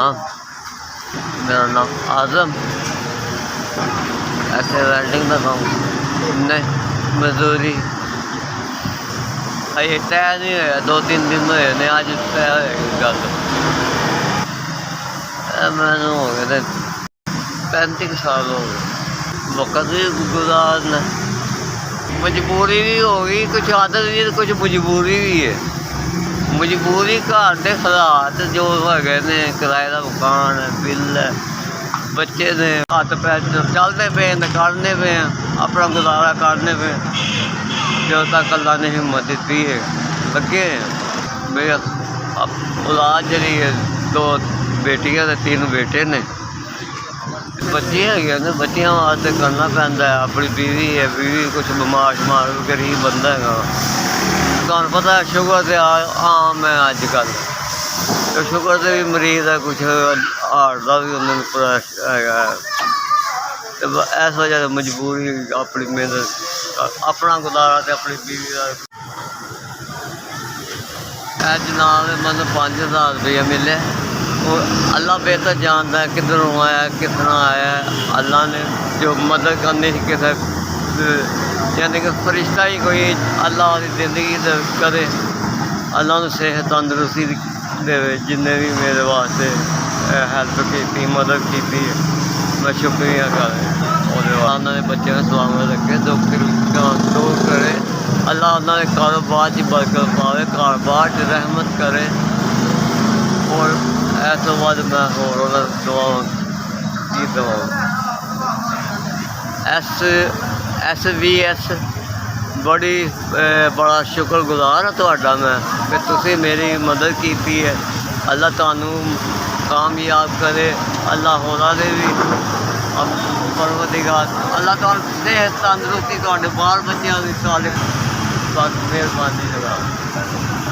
नाम मेरा नाम आज़म। ऐसे वेल्डिंग का काम नहीं मजदूरी अजे तय नहीं होया, 2-3 दिन होए ने, अज तय होएगी गल। मैनू हो गए 35 साल हो गए वक्त भी गुजारना, मजबूरी भी हो गई, कुछ आदत भी कुछ मजबूरी भी है। मजबूरी घर के हालात जो है ने, किराए का मकान है, बिल है, बच्चे ने हथ पैर चलते पे करने पे अपना गुजारा करने पे। जो तक अल्लाह ने हिम्मत दी है लगे मेरे औलाद जी है, 2 बेटियां 3 बेटे ने, बच्चे है ने, बच्चियों वास्ते करना पैंदा है। अपनी बीवी है, बीवी कुछ बीमार शमार गरीब बंदा है, तुहानू पता है शुगर तो आम है अजकल, तो शुगर से भी मरीज है, कुछ हार्ट का भी उन्होंने है। तो इस वजह से मजबूरी अपनी मेहनत अपना गुजारा तो अपनी बीवी का। जनाब मतलब 5000 रुपया मिले, और अल्लाह बेहतर जानता है किधरों आया कितना आया। अल्लाह ने जो मदद करनी थी किसी यानी कि फरिश्ता ही कोई अल्लाह की जिंदगी करे, अल्लाह ने सेहत तंदरुस्ती दे, जिन्हें भी मेरे वास्ते हैल्प की मदद की, मैं शुक्रिया करें। और उन्होंने बच्चे ने सलामत रखे, दुख दूर करे, अल्लाह उन्होंने कारोबार की बरकत पावे, कारोबार की रहमत करे। और इस तो बाद मैं होर दुआ की दवा SVS बड़ी बड़ा शुक्रगुजार हाँ तुहाडा मैं कि तुसीं मेरी मदद की है। अल्लाह तुहानू कामयाब करे, अल्लाह होरा दे भी परवरदिगार, अल्लाह तुहानू सेहत तंदरुस्ती, तुहाडे बाल बच्चों की सालिक बस मेहरबानी जनाब।